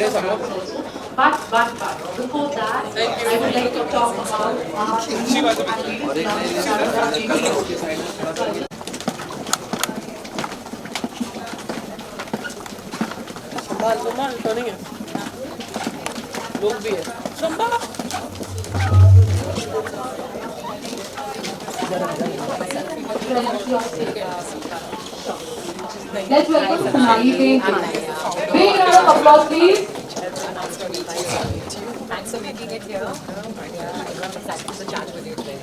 But, before that, I would like to talk about संभाल तो नहीं है लोग भी है संभाल Let's welcome Sonali Bendre. Big round of applause, please. Thanks for making it here. Yeah, I got excited to chat with you today.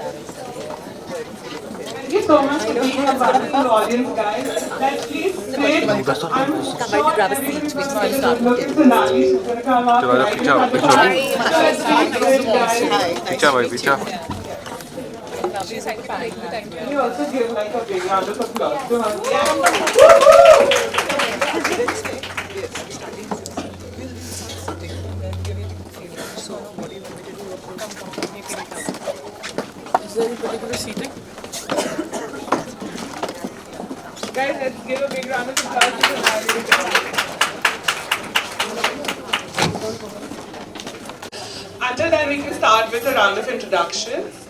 Thank you so much for being a wonderful audience, guys. Let's please sit. I'm sure everybody's going to look at Sonali. She's going to come up and I will have a hi. So let's please sit, guys. Picture. Can you also give like a big round of applause to her? Is there any particular seating? Guys, let's give a big round of applause to Sonali. Until then, we can start with a round of introductions.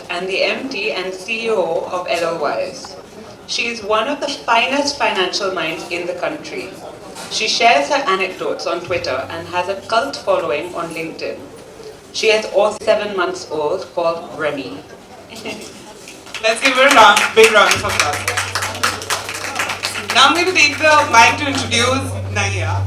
And the MD and CEO of LOYs. She is one of the finest financial minds in the country. She shares her anecdotes on Twitter and has a cult following on LinkedIn. She has also 7 months old called Remy. Let's give her a big round of applause. Now I'm going to take the mic to introduce Naya.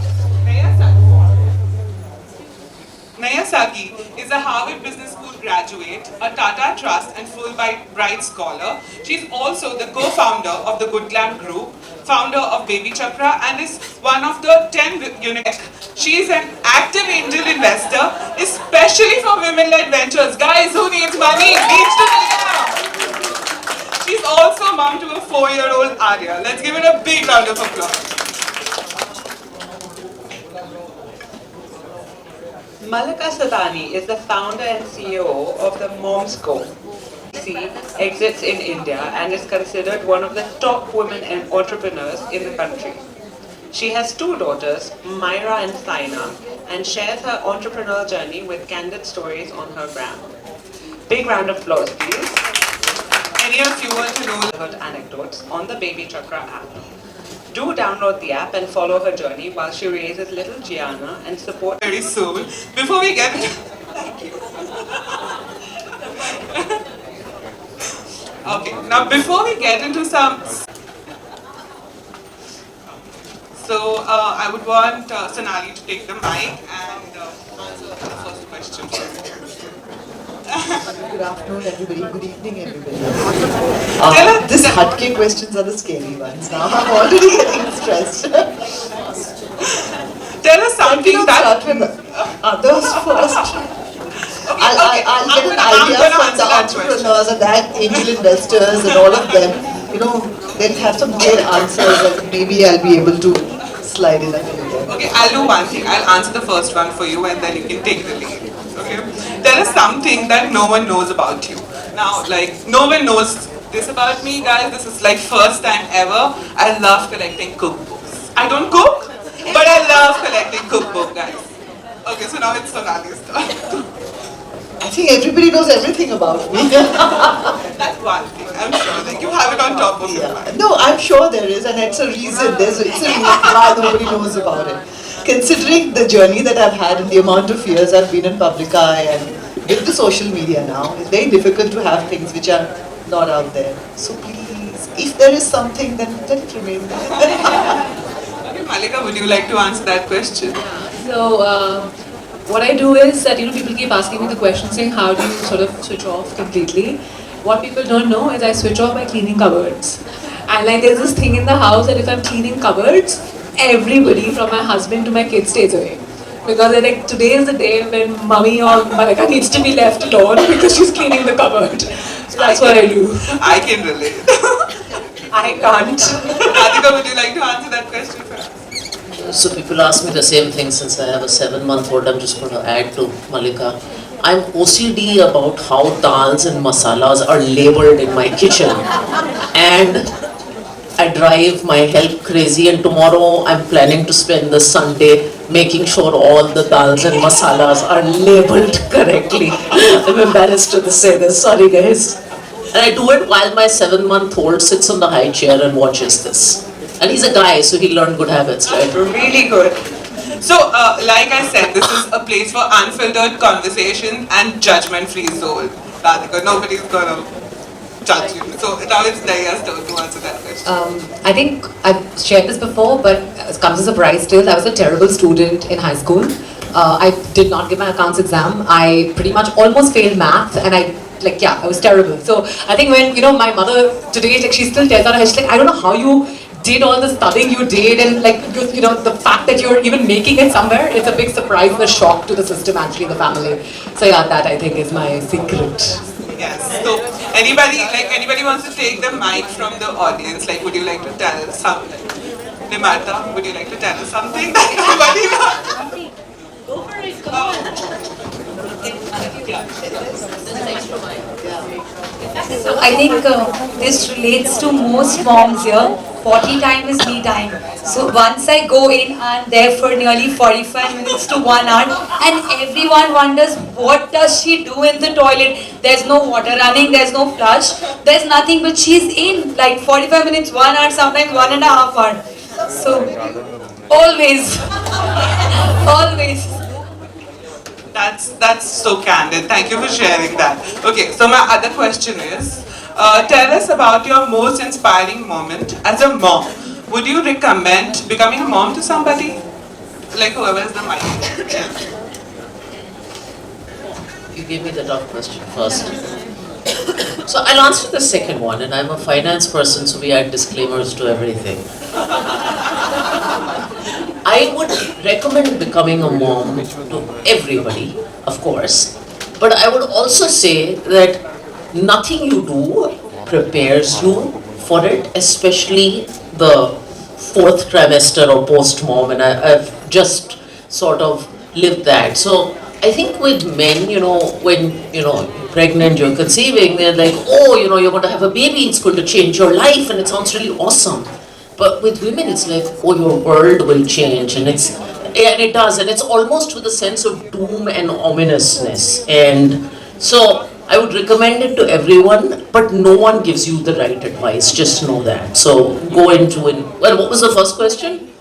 Naya Sagi is a Harvard Business School graduate, a Tata Trust and Fulbright scholar. She's also the co-founder of the Good Glam Group, founder of Baby Chakra, and is one of the 10 unique. She is an active angel investor, especially for women-led ventures. Guys, who needs money? Needs to Naya. She's also mom to a 4-year-old Arya. Let's give it a big round of applause. Malika Sadani is the founder and CEO of the Moms Co. She exits in India and is considered one of the top women and entrepreneurs in the country. She has 2 daughters, Myra and Saina, and shares her entrepreneurial journey with candid stories on her gram. Big round of applause, please. Any of you want to know her anecdotes on the Baby Chakra app? Do download the app and follow her journey while she raises little Gianna and support very soon. Before we get thank you. Okay, now before we get into some I would want Sonali to take the mic and answer the first question. Good afternoon, everybody. Good evening, everybody. These hotcake questions are the scary ones. Now I'm already getting stressed. Tell us something that. Start with others first. I'll get an idea from the entrepreneurs and that angel investors and all of them. You know, they'll have some good answers and maybe I'll be able to slide in a few. Okay, I'll do one thing. I'll answer the first one for you and then you can take the lead. Okay? There is something that no one knows about you. Now, like, no one knows this about me, guys. This is like first time ever. I love collecting cookbooks. I don't cook, but I love collecting cookbooks, guys. Okay, so now it's Sonali's turn. I think everybody knows everything about me. That's one thing, I'm sure. Like, you have it on top of your mind. No, I'm sure there is, and it's a reason. It's a reason why nobody knows about it. Considering the journey that I've had and the amount of years I've been in public eye and with the social media now, it's very difficult to have things which are not out there. So please, if there is something, then let it remain there. Okay, Malika, would you like to answer that question? So, what I do is that, people keep asking me the question saying, how do you sort of switch off completely? What people don't know is I switch off by cleaning cupboards. And like there's this thing in the house that if I'm cleaning cupboards, everybody from my husband to my kids stays away. Because they're like, today is the day when mommy or Malika needs to be left alone because she's cleaning the cupboard. So that's what I do. I can relate. I can't. Radhika, would you like to answer that question first? So people ask me the same thing since I have a 7-month-old. I'm just going to add to Malika. I'm OCD about how dals and masalas are labeled in my kitchen. And I drive my help crazy, and tomorrow I'm planning to spend the Sunday making sure all the dals and masalas are labeled correctly. I'm embarrassed to say this, sorry guys. And I do it while my 7-month-old sits on the high chair and watches this. And he's a guy, so he learned good habits, right? Really good. So, like I said, this is a place for unfiltered conversation and judgment-free zone. Radhika, nobody's gonna judge you. So now it's Daya's turn to answer that question. I think I've shared this before, but it comes as a surprise still. I was a terrible student in high school. I did not give my accounts exam. I pretty much almost failed math, and I was terrible. So I think when, my mother today, like, she still tells her, she's like, I don't know how you did all the studying you did, and the fact that you're even making it somewhere, it's a big surprise and a shock to the system, actually, the family. So yeah, that I think is my secret. Yes. So anybody wants to take the mic from the audience? Like, would you like to tell us something? Nimarta, would you like to tell us something that nobody? Go for it, come on. I think this relates to most moms here. 40 time is me time. So once I go in, I'm there for nearly 45 minutes to 1 hour, and everyone wonders, what does she do in the toilet? There's no water running, there's no flush, there's nothing, but she's in like 45 minutes, 1 hour, sometimes 1.5 hours. So always, always. That's so candid. Thank you for sharing that. Okay, so my other question is, tell us about your most inspiring moment as a mom. Would you recommend becoming a mom to somebody? Like whoever is the mic. You gave me the tough question first. So I'll answer the second one, and I'm a finance person, so we add disclaimers to everything. I would recommend becoming a mom to everybody, of course, but I would also say that nothing you do prepares you for it, especially the 4th trimester or post-mom, and I've just sort of lived that. So I think with men, when, you're pregnant, you're conceiving, they're like, oh, you're going to have a baby, it's going to change your life, and it sounds really awesome. But with women, it's like, oh, your world will change, and it does, and it's almost with a sense of doom and ominousness. And so I would recommend it to everyone, but no one gives you the right advice, just know that. So go into it. Well, what was the first question?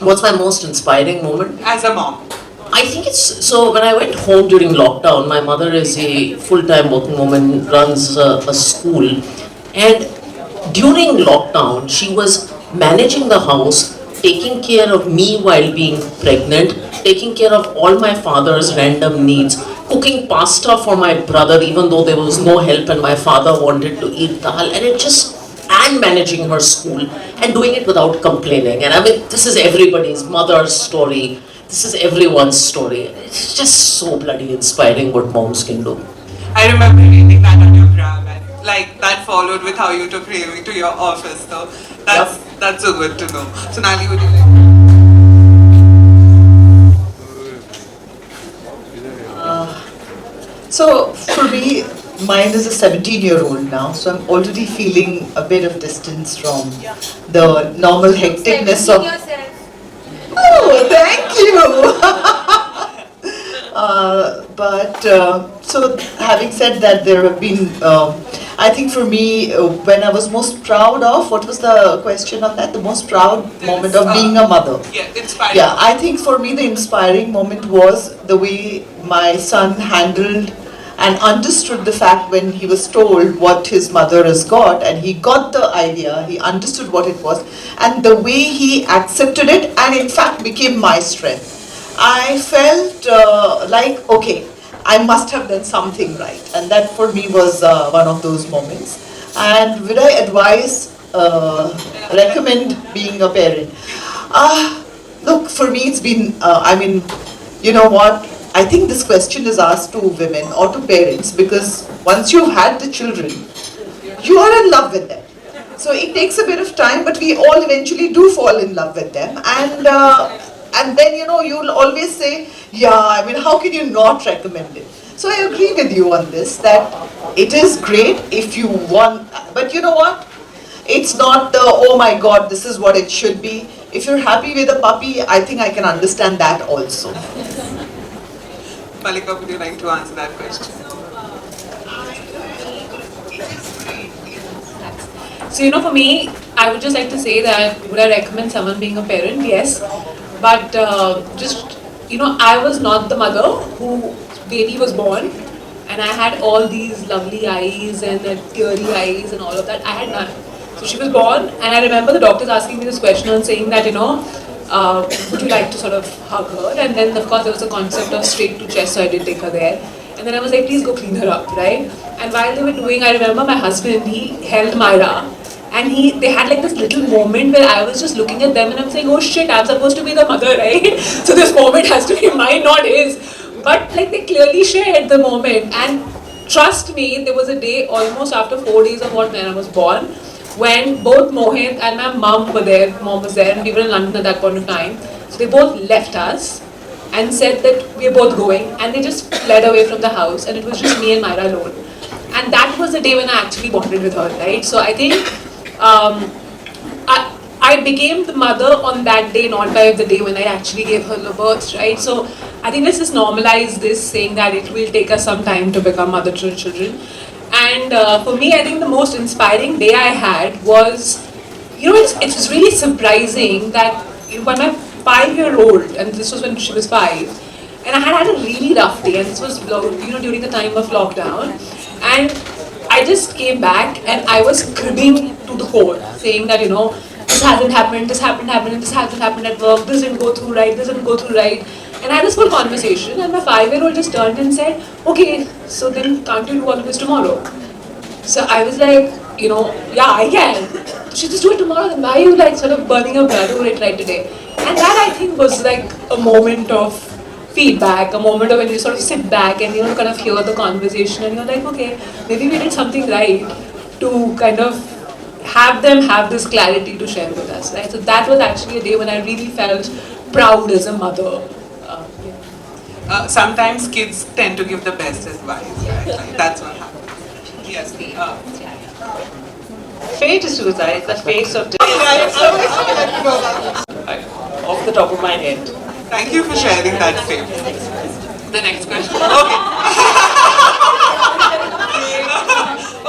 What's my most inspiring moment? As a mom. I think so when I went home during lockdown, my mother is a full-time working woman, runs a school, and during lockdown, she was managing the house, taking care of me while being pregnant, taking care of all my father's random needs, cooking pasta for my brother even though there was no help and my father wanted to eat dal, and managing her school and doing it without complaining. And I mean, this is everybody's mother's story. This is everyone's story. It's just so bloody inspiring what moms can do. I remember reading that on your gram, and that followed with how you took Ravi to your office. So that's so good to know. Sonali, would you like? So for me, mine is a 17-year-old now, so I'm already feeling a bit of distance from the normal hecticness of. Oh, thank you. So having said that, there have been, I think for me, when I was most proud of, what was the question on that? The most proud moment of being a mother. Yeah, inspiring. Yeah, I think for me the inspiring moment was the way my son handled and understood the fact when he was told what his mother has got, and he got the idea, he understood what it was, and the way he accepted it and in fact became my strength. I felt okay, I must have done something right, and that for me was one of those moments. And would I recommend being a parent? Look, for me it's been, you know what, I think this question is asked to women or to parents because once you've had the children, you are in love with them. So it takes a bit of time, but we all eventually do fall in love with them. And then, you'll always say, yeah, how can you not recommend it? So I agree with you on this, that it is great if you want, but you know what? It's not the, oh my God, this is what it should be. If you're happy with a puppy, I think I can understand that also. Malika, would you like to answer that question? So, you know, for me, I would just like to say that would I recommend someone being a parent? Yes. But just, you know, I was not the mother who baby was born and I had all these lovely eyes and teary eyes and all of that. I had none. So she was born and I remember the doctors asking me this question and saying that, you know, would you like to sort of hug her? And then of course there was a concept of straight to chest, so I did take her there. And then I was like, please go clean her up, right? And while they were doing, I remember my husband, he held Myra. And they had like this little moment where I was just looking at them and I'm saying, oh shit, I'm supposed to be the mother, right? So this moment has to be mine, not his. But like they clearly shared the moment. And trust me, there was a day almost after 4 days of when I was born, when both Mohit and my mom were there, mom was there, and we were in London at that point of time. So they both left us and said that we are both going, and they just fled away from the house, and it was just me and Myra alone. And that was the day when I actually bonded with her, right? So I think I became the mother on that day, not by the day when I actually gave her the birth, right? So I think let's just normalize this, saying that it will take us some time to become mother to children. And for me, I think the most inspiring day I had was, you know, it's really surprising that when my 5-year-old, and this was when she was 5, and I had a really rough day, and this was, you know, during the time of lockdown, and I just came back and I was cribbing to the core, saying that, you know, this hasn't happened, this happened, and this hasn't happened at work, this didn't go through right, this didn't go through right. And I had this full conversation, and my 5-year-old just turned and said, okay, so then can't you do all of this tomorrow? So I was like, you know, yeah, I can. She just do it tomorrow, then why are you like sort of burning your blood over it right today? And that I think was like a moment of feedback, a moment of when you sort of sit back and, you know, kind of hear the conversation and you're like, okay, maybe we did something right to kind of have them have this clarity to share with us, right? So that was actually a day when I really felt proud as a mother. Sometimes kids tend to give the best advice, right? Like, that's what happens. Yes. Faye D'Souza is the face of off the top of my head. Thank you for sharing that, Faye. The next question.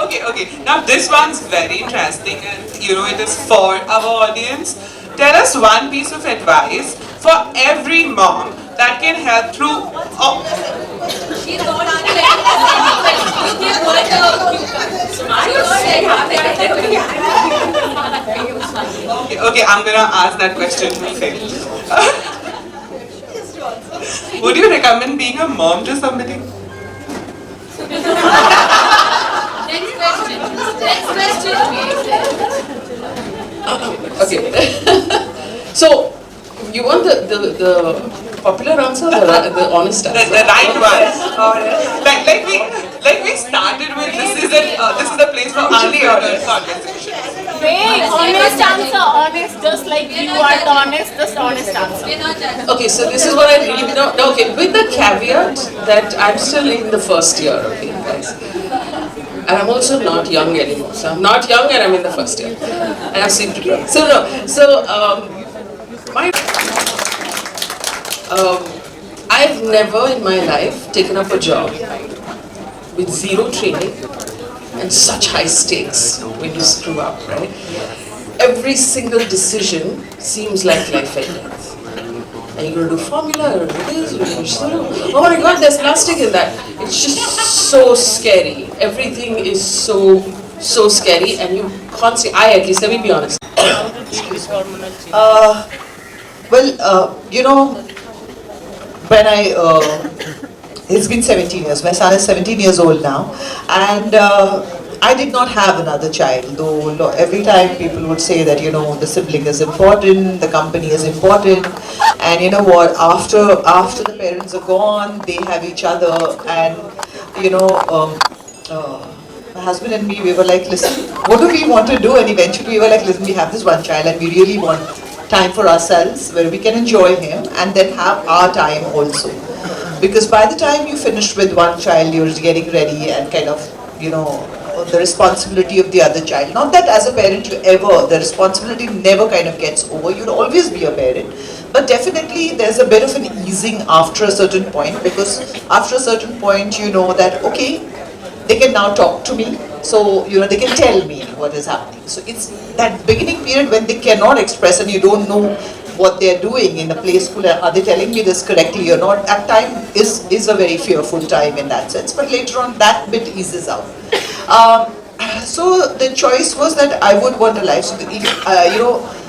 Okay. Okay. Now this one's very interesting, and you know it is for our audience. Tell us one piece of advice for every mom that can help through. Okay, I'm gonna ask that question to Faye. Would you recommend being a mom to somebody? Next question. Okay. So, you want the popular answer or the honest answer? The right one. Like we started with, this is a place for unfiltered conversation. Wait, honest answer, honest, just like you are the honest, just honest answer. Okay, so this is what I really know. Okay, with the caveat that I'm still in the first year, okay, guys. And I'm also not young anymore. So I'm not young and I'm in the first year. And I've seen to grow. I've never in my life taken up a job with zero training and such high stakes when you screw up, right? Every single decision seems like life and death. Are you going to do formula or this? Oh my God, there's plastic in that. It's just so scary. Everything is so scary, and you can't see. At least, let me be honest. You know, when it's been 17 years, my son is 17 years old now, and I did not have another child, though every time people would say that, you know, the sibling is important, the company is important, and you know what, after the parents are gone, they have each other, and you know, my husband and me, we were like, listen, what do we want to do? And eventually we were like, listen, we have this one child and we really want time for ourselves where we can enjoy him and then have our time also. Because by the time you finish with one child, you're getting ready and kind of, you know, the responsibility of the other child. Not that as a parent the responsibility never kind of gets over, you'll always be a parent. But definitely there's a bit of an easing after a certain point, because after a certain point you know that, okay, they can now talk to me, so they can tell me what is happening. So it's that beginning period when they cannot express and you don't know what they're doing in the play school. Are they telling me this correctly or not? That time is a very fearful time in that sense. But later on, that bit eases out. So the choice was that I would want a life. So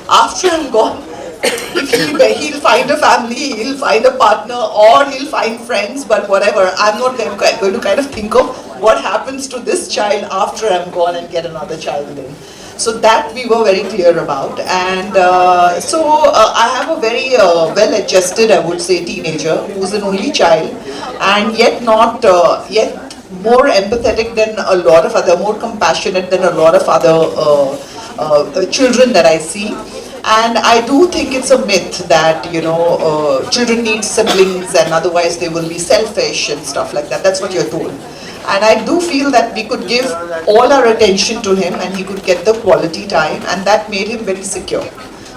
after I'm gone, if he'll find a family, he'll find a partner, or he'll find friends. But whatever, I'm not going to kind of think of what happens to this child after I'm gone and get another child in. So that we were very clear about, and I have a very well-adjusted, I would say, teenager who's an only child, and yet not yet more empathetic than a lot of other, more compassionate than a lot of other children that I see. And I do think it's a myth that children need siblings and otherwise they will be selfish and stuff like that. That's what you're told. And I do feel that we could give all our attention to him and he could get the quality time, and that made him very secure.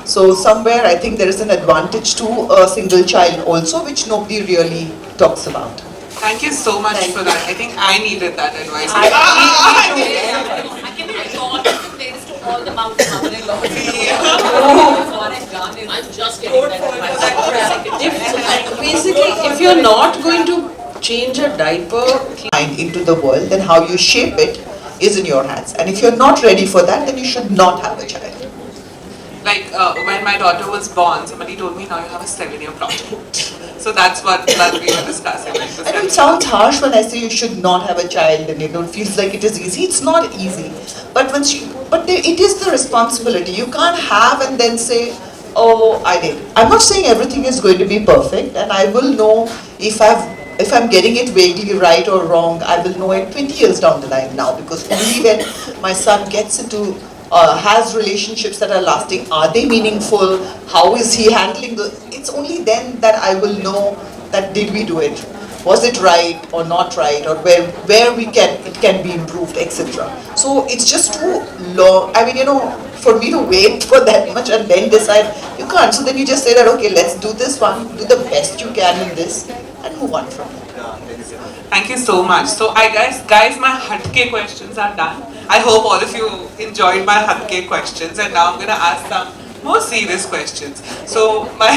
So somewhere I think there is an advantage to a single child also, which nobody really talks about. Thank you so much for that. I think I needed that advice. I can be recalled to play this to all the mountain mother-in-laws. What I've done is I'm just getting that. Basically, if you're not going to change a diaper Into the world, then how you shape it is in your hands. And if you're not ready for that, then you should not have a child. Like when my daughter was born, somebody told me now you have a 7-year project. So that's what we were discussing. I know it sounds harsh when I say you should not have a child and it feels like it is easy. It's not easy. But it is the responsibility. You can't have and then say, oh, I did. I'm not saying everything is going to be perfect, and I will know if I'm getting it vaguely right or wrong. I will know it 20 years down the line now, because only when my son gets into has relationships that are lasting, are they meaningful, how is he handling it's only then that I will know that did we do it, was it right or not right, or where it can be improved, etc. So it's just too long. I mean, for me to wait for that much and then decide, you can't. So then you just say that, okay, let's do this one, do the best you can in this, and move on from it. Thank you so much. So guys, my hatke questions are done. I hope all of you enjoyed my hatke questions, and now I'm going to ask some more serious questions. So my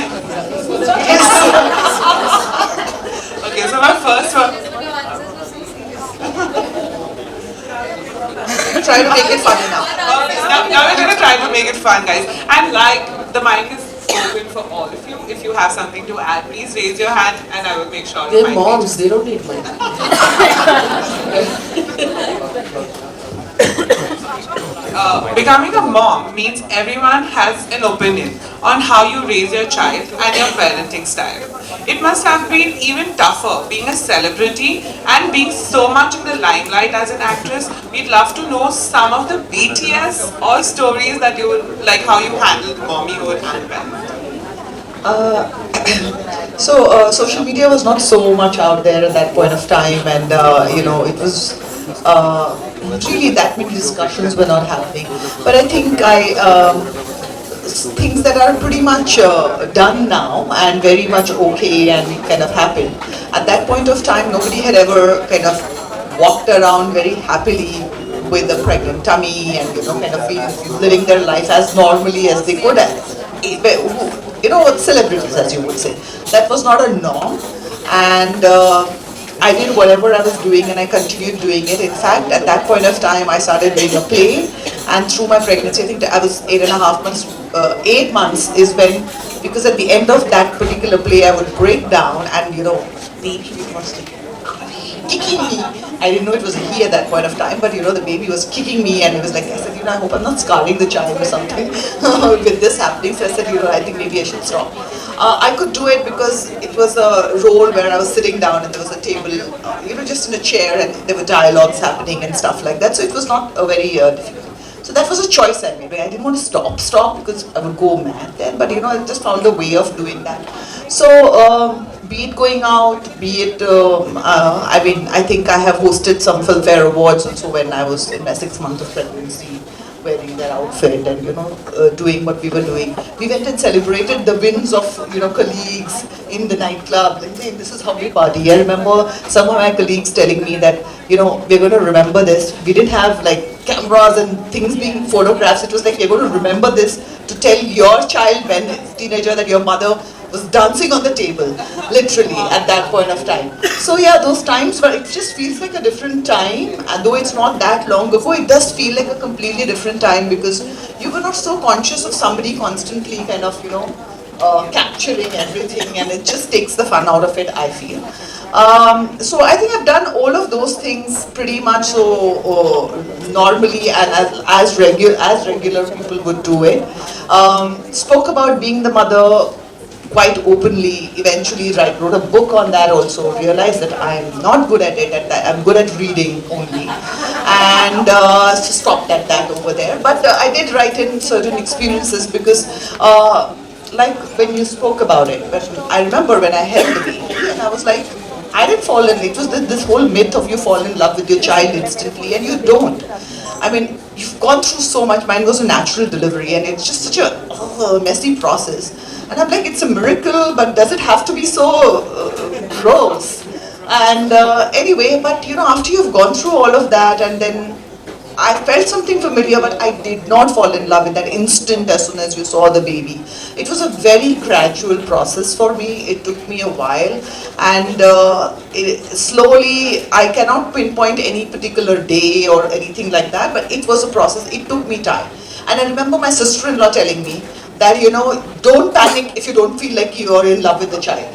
okay, so my first one. Try to make it funny now. Now we're going to try to make it fun, guys. And like, the mic is open for all of you. If you have something to add, please raise your hand and I will make sure. They're moms, they don't need money. Becoming a mom means everyone has an opinion on how you raise your child and your parenting style. It must have been even tougher being a celebrity and being so much in the limelight as an actress. We'd love to know some of the BTS or stories that you would, like how you handled mommyhood and parenting. Social media was not so much out there at that point of time, and it was really that many discussions were not happening. But I think things that are pretty much done now and very much okay and kind of happened. At that point of time, nobody had ever kind of walked around very happily with a pregnant tummy and kind of living their life as normally as they could. Celebrities, as you would say. That was not a norm, and I did whatever I was doing and I continued doing it. In fact, at that point of time, I started doing a play, and through my pregnancy, I think I was 8.5 months, 8 months is when, because at the end of that particular play, I would break down and, baby was kicking me. I didn't know it was a he at that point of time, but the baby was kicking me, and it was like, I said, I hope I'm not scarring the child or something with this happening. So I said, I think maybe I should stop. I could do it because it was a role where I was sitting down and there was a table, just in a chair, and there were dialogues happening and stuff like that. So it was not a very difficult. So that was a choice I made. I didn't want to stop because I would go mad then, but I just found a way of doing that. So, be it going out, be it, I mean, I think I have hosted some Filmfare Awards also when I was in my 6 months of pregnancy, wearing that outfit and, doing what we were doing. We went and celebrated the wins of, colleagues in the nightclub. Like, hey, this is how we party. I remember some of my colleagues telling me that, we're going to remember this. We didn't have like cameras and things being photographs. It was like, we're going to remember this to tell your child when it's teenager that your mother was dancing on the table, literally, at that point of time. So yeah, those times where it just feels like a different time, and though it's not that long ago, it does feel like a completely different time because you were not so conscious of somebody constantly kind of, capturing everything, and it just takes the fun out of it, I feel. So I think I've done all of those things pretty much so normally and as regular people would do it. Spoke about being the mother quite openly, eventually wrote a book on that also, realized that I'm not good at it, and that I'm good at reading only, and stopped at that over there. But I did write in certain experiences because like when you spoke about it, but I remember when I held the baby and I was like, I didn't fall in, it was this whole myth of you fall in love with your child instantly, and you don't. I mean, you've gone through so much. Mine was a natural delivery and it's just such a messy process. And I'm like, it's a miracle, but does it have to be so gross? And anyway, but after you've gone through all of that, and then I felt something familiar, but I did not fall in love in that instant as soon as you saw the baby. It was a very gradual process for me. It took me a while, and slowly, I cannot pinpoint any particular day or anything like that, but it was a process. It took me time. And I remember my sister-in-law telling me that, don't panic if you don't feel like you're in love with the child.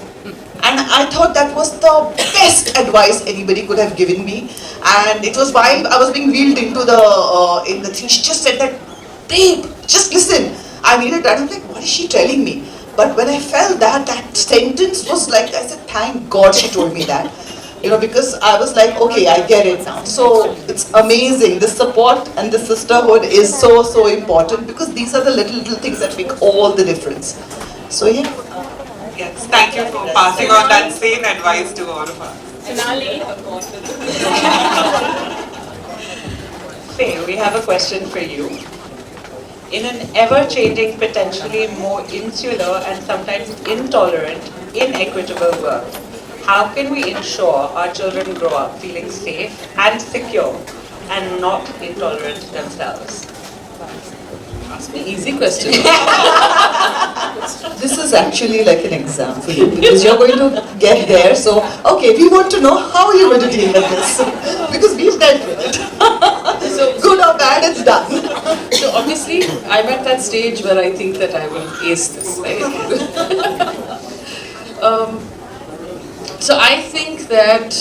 And I thought that was the best advice anybody could have given me. And it was while I was being wheeled into in the thing, she just said that, babe, just listen. I needed that. I'm like, what is she telling me? But when I felt that sentence was like, I said, thank God she told me that. Because I was like, okay, I get it now. So it's amazing. The support and the sisterhood is so, so important because these are the little things that make all the difference. So yeah. Yes, thank you for passing on that same advice to all of us. Sonali. Faye, we have a question for you. In an ever-changing, potentially more insular and sometimes intolerant, inequitable world, how can we ensure our children grow up feeling safe and secure and not intolerant themselves? Ask me easy question. This is actually like an exam for you because you're going to get there. So, okay, we want to know how you're going to deal with this because we've dealt with it. So, good or bad, it's done. So obviously, I'm at that stage where I think that I will ace this, right? So I think that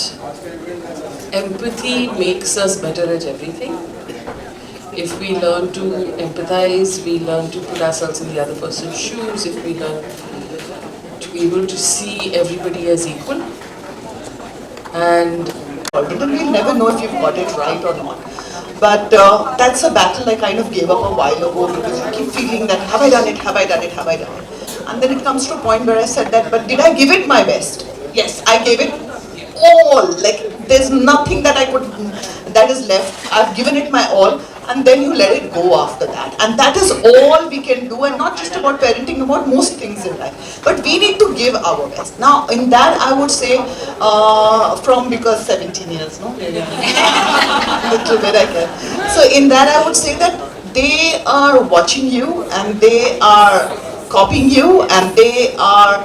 empathy makes us better at everything. If we learn to empathize, we learn to put ourselves in the other person's shoes, if we learn to be able to see everybody as equal. And we'll never know if you've got it right or not. But that's a battle I kind of gave up a while ago because I keep feeling that, have I done it, have I done it, have I done it? And then it comes to a point where I said that, but did I give it my best? Yes, I gave it all. Like, there's nothing that that is left. I've given it my all. And then you let it go after that. And that is all we can do, and not just about parenting, about most things in life. But we need to give our best. Now, in that I would say, because 17 years, no? Little bit I can. So in that I would say that they are watching you, and they are copying you, and they are,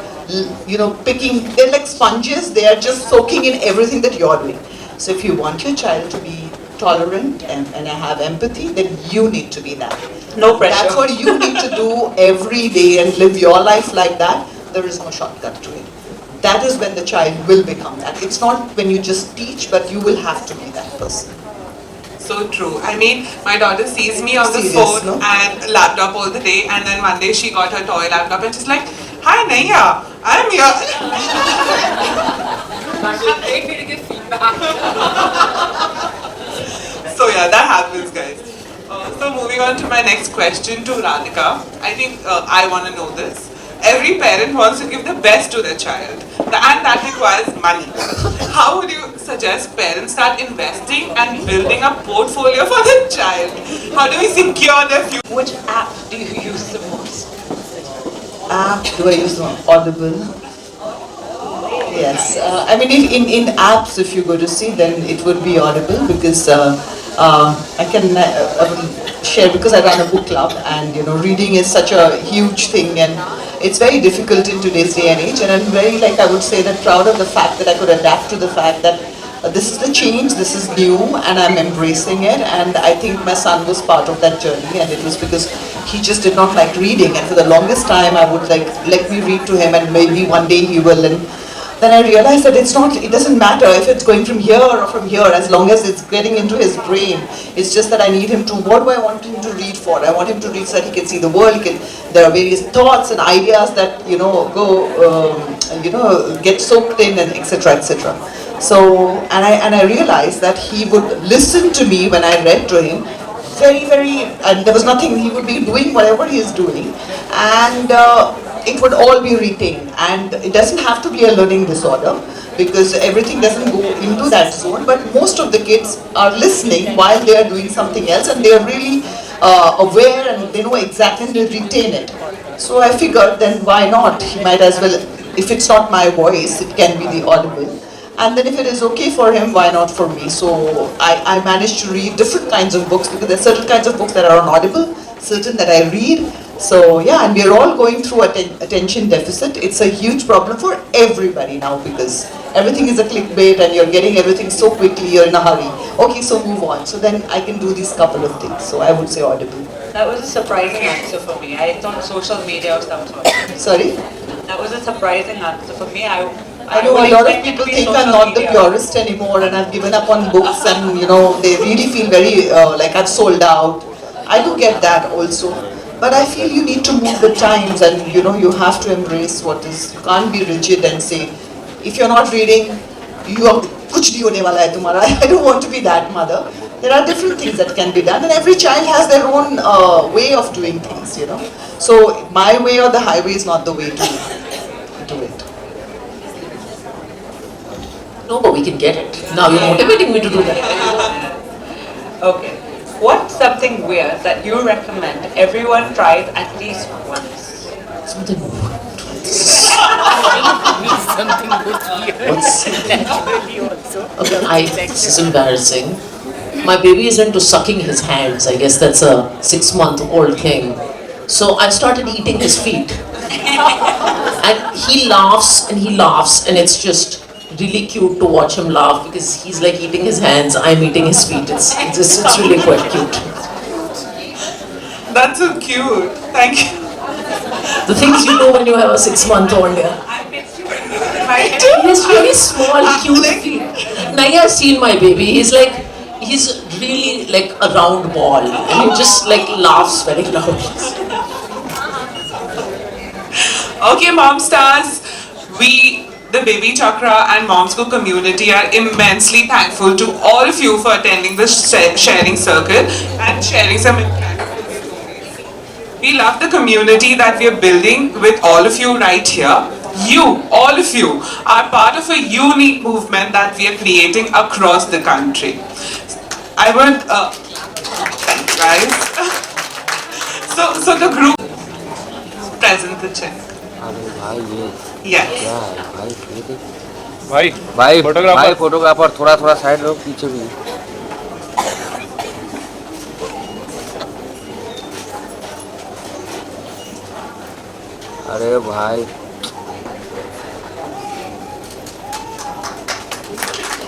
picking, they're like sponges, they are just soaking in everything that you're doing. So if you want your child to be tolerant and have empathy, then you need to be that. No pressure. That's what you need to do every day and live your life like that. There is no shortcut to it. That is when the child will become that. It's not when you just teach, but you will have to be that person. So true. I mean, my daughter sees me on the Serious, phone no? and laptop all the day, and then one day she got her toy laptop and she's like, "Hi Naya, I'm here." So yeah, that happens, guys. So moving on to my next question to Radhika. I think I want to know this. Every parent wants to give the best to their child, and that requires money. How would you suggest parents start investing and building a portfolio for their child? How do we secure their future? Which app do you use the most? App do I use? Audible. Yes, I mean in apps, if you go to see, then it would be Audible, because I will share, because I run a book club, and reading is such a huge thing, and it's very difficult in today's day and age, and I'm very, like, I would say that proud of the fact that I could adapt to the fact that this is the change, this is new, and I'm embracing it. And I think my son was part of that journey, and it was because he just did not like reading, and for the longest time I would like, let me read to him, and maybe one day he will. And then I realized that it doesn't matter if it's going from here or from here, as long as it's getting into his brain. It's just that I need him to, what do I want him to read for? I want him to read so that he can see the world, there are various thoughts and ideas that, get soaked in, and etc., etc. So, and I realized that he would listen to me when I read to him, and there was nothing, he would be doing whatever he is doing, and it would all be retained. And it doesn't have to be a learning disorder, because everything doesn't go into that zone, but most of the kids are listening while they are doing something else, and they are really aware, and they know exactly, and they retain it. So I figured, then why not? He might as well, if it's not my voice, it can be the Audible. And then if it is okay for him, why not for me? So I managed to read different kinds of books, because there are certain kinds of books that are on Audible, certain that I read. So yeah, and we are all going through attention deficit. It's a huge problem for everybody now, because everything is a clickbait, and you're getting everything so quickly, you're in a hurry. Okay, so move on. So then I can do these couple of things. So I would say Audible. That was a surprising answer for me. I thought social media or some sort. Sorry? That was a surprising answer for me. I know a lot of people think I'm not the purist anymore, and I've given up on books, and they really feel very like I've sold out. I do get that also, but I feel you need to move the times, and you have to embrace what is. You can't be rigid and say, if you're not reading, you are kuch nahi hone wala hai tumhara. I don't want to be that mother. There are different things that can be done, and every child has their own way of doing things. So my way or the highway is not the way to do it. No, but we can get it. Now you're motivating me to do that. Okay. What's something weird that you recommend everyone tries at least once? Something this is embarrassing. My baby is into sucking his hands. I guess that's a 6-month-old thing. So I started eating his feet. And he laughs, and it's just really cute to watch him laugh, because he's like eating his hands, I'm eating his feet. It's really quite cute. That's so cute. Thank you. The things you do when you have a 6-month-old. Yeah. He has really small, cute feet. Naya's seen my baby. He's really like a round ball, and he just like laughs very loudly. Okay, Mom Stars, the Baby Chakra and Mom School community are immensely thankful to all of you for attending this sharing circle and sharing some impactful stories. We love the community that we are building with all of you right here. You, all of you, are part of a unique movement that we are creating across the country. I would, thank you guys. So the group present the check. Yes. भाई photographer थोड़ा side रहो पीछे भी अरे भाई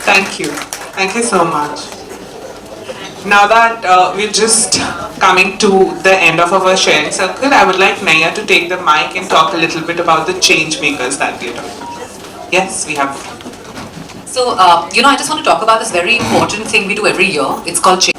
Thank you so much. Now that we're just coming to the end of our sharing circle, I would like Naya to take the mic and talk a little bit about the change makers that we're talking. Yes, we have. So, I just want to talk about this very important thing we do every year. It's called change.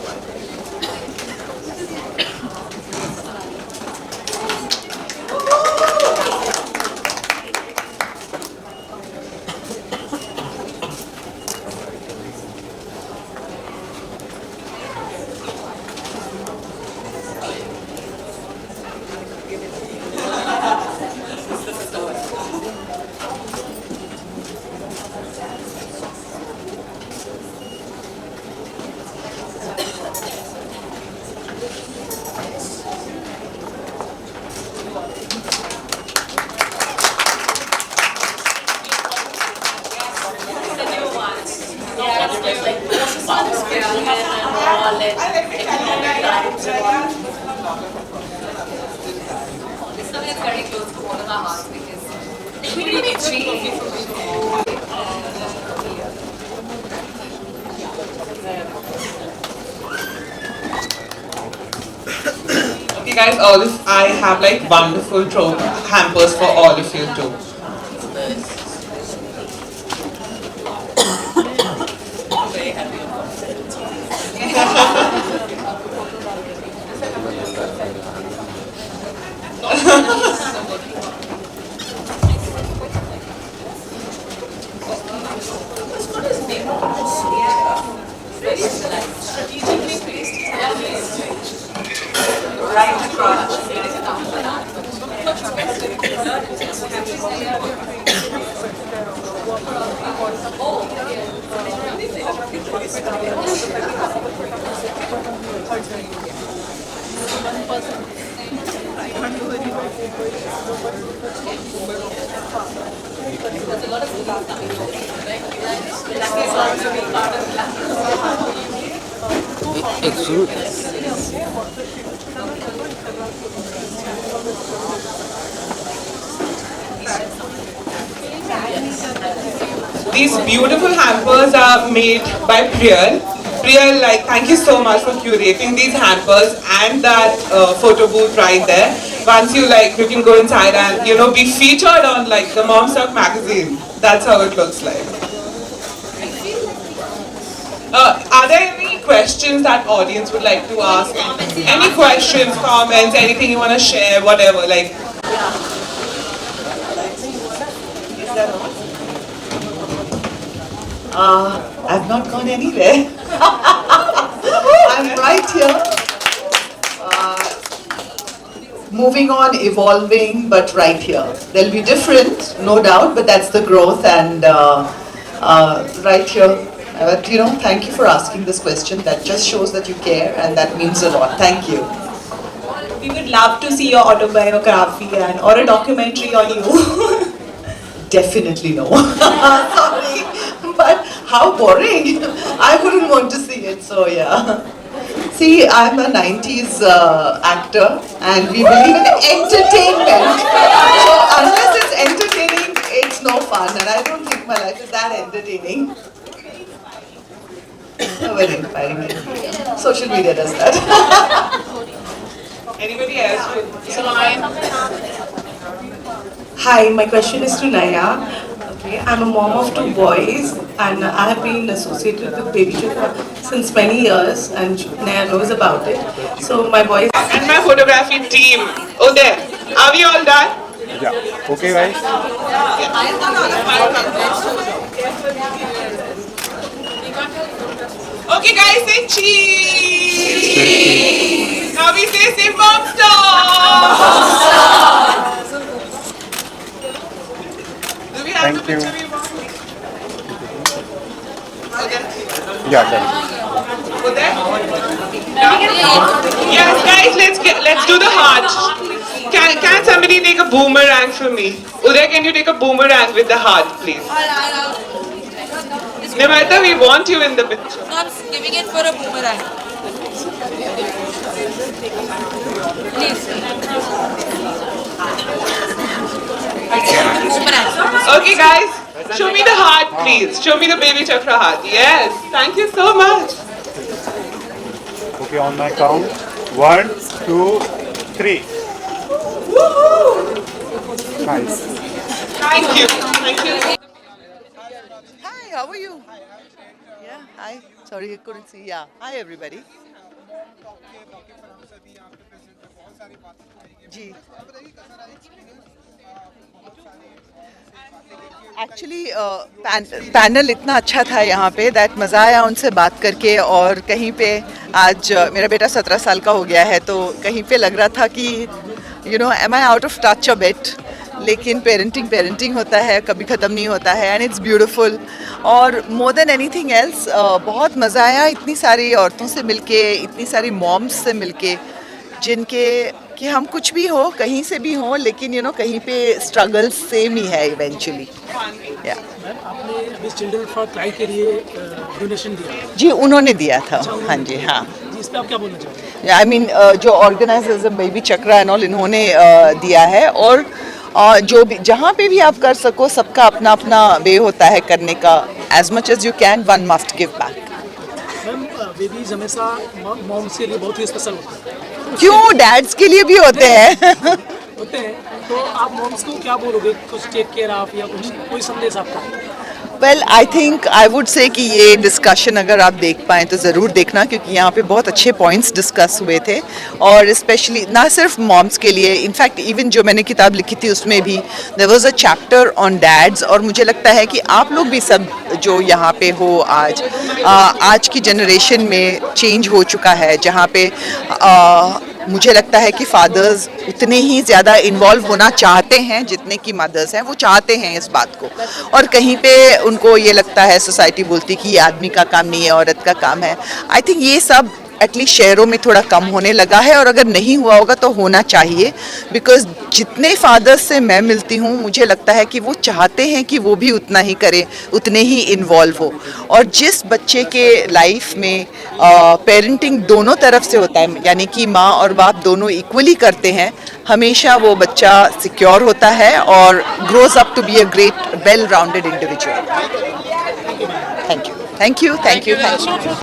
close to all of our hearts because it's pretty itchy. Okay guys, I have like wonderful hampers for all of you too. Right across. These beautiful hampers are made by Priyal. Priyal, like, thank you so much for curating these hampers and that photo booth right there. Once you like, you can go inside and be featured on like the Mom Stock magazine. That's how it looks like. Are there any questions that audience would like to ask? Any questions, comments, anything you want to share, whatever, like. I've not gone anywhere. I'm right here. Moving on, evolving, but right here. They'll be different, no doubt, but that's the growth and right here. But thank you for asking this question. That just shows that you care and that means a lot. Thank you. We would love to see your autobiography or a documentary on you. Definitely no. Sorry, but how boring. I wouldn't want to see it, so yeah. See, I'm a 90s actor and we believe in entertainment. So unless it's entertaining, it's no fun and I don't think my life is that entertaining. Very inspiring. Social media does that. Anybody else? Hi, my question is to Naya. Okay, I'm a mom of 2 boys and I have been associated with Baby Chukka since many years and Naya knows about it. So my boys... And my photography team. Oh there. Are we all done? Yeah. Okay guys. Okay guys, say cheese. Now we say Mom Stock. Do we have Thank the you. picture we want? Yeah, done. Go there. Yes, guys, let's do the heart. Can somebody take a boomerang for me? Uday, can you take a boomerang with the heart, please? Nimarta, we want you in the picture. Not giving it for a boomerang. Please. Okay, guys, show me the heart, please. Show me the baby chakra heart. Yes, thank you so much. Okay, on my count. 1, 2, 3. Nice. Thank you. Thank you. Hi, how are you? Yeah, hi. Sorry, I couldn't see. Yeah, hi everybody. Ji actually panel इतना अच्छा था यहाँ पे that मज़ा आया उनसे बात करके और कहीं पे आज मेरा बेटा 17 साल का हो गया है तो कहीं पे लग रहा था कि am I out of touch a bit लेकिन पेरेंटिंग होता है कभी ख़त्म नहीं होता है एंड इट्स ब्यूटीफुल और मोर देन एनीथिंग एल्स बहुत मज़ा आया इतनी सारी औरतों से मिलके इतनी सारी मॉम्स से मिलके जिनके कि हम कुछ भी हो कहीं से भी हो लेकिन कहीं पे स्ट्रगल सेम ही है इवेंचुअली आपने अभी चिल्ड्रन फॉर क्राई के लिए डोनेशन दिया जी उन्होंने दिया था हाँ जी हाँ इस पे आप क्या बोलना चाहते हैं आई मीन जो organisers baby Chakra and all इन्होंने दिया है और जो भी जहाँ पे भी आप कर सको, सबका अपना अपना वे होता है करने का. As much as you can, one must give back. Ma'am babies हमेशा मॉम्स के लिए बहुत ही स्पेशल होता है. क्यों, डैड्स के लिए भी होते हैं. होते हैं, तो आप मॉम्स को क्या बोलोगे, कुछ टेक केयर आप या कुछ कोई संदेश आपका? Well I think I would say कि ये डिस्कशन अगर आप देख पाएँ तो ज़रूर देखना, क्योंकि यहाँ पे बहुत अच्छे पॉइंट्स डिस्कस हुए थे. और स्पेशली ना सिर्फ मॉम्स के लिए, इनफैक्ट इवन जो मैंने किताब लिखी थी उसमें भी there was a chapter on dads. और मुझे लगता है कि आप लोग भी सब जो यहाँ पे हो आज की जनरेशन में चेंज हो चुका है, जहाँ पे मुझे लगता है कि फादर्स उतने ही ज़्यादा इन्वॉल्व होना चाहते हैं जितने कि मदर्स हैं. वो चाहते हैं इस बात को, और कहीं पे उनको ये लगता है, सोसाइटी बोलती कि ये आदमी का काम नहीं है, औरत का काम है. आई थिंक ये सब एटलीस्ट शहरों में थोड़ा कम होने लगा है, और अगर नहीं हुआ होगा तो होना चाहिए. बिकॉज जितने फादर्स से मैं मिलती हूँ, मुझे लगता है कि वो चाहते हैं कि वो भी उतना ही करे, उतने ही इन्वॉल्व हो. और जिस बच्चे के लाइफ में पेरेंटिंग दोनों तरफ से होता है, यानी कि माँ और बाप दोनों इक्वली करते हैं, हमेशा वो बच्चा सिक्योर होता है और grows up to be a great well rounded individual. Thank you.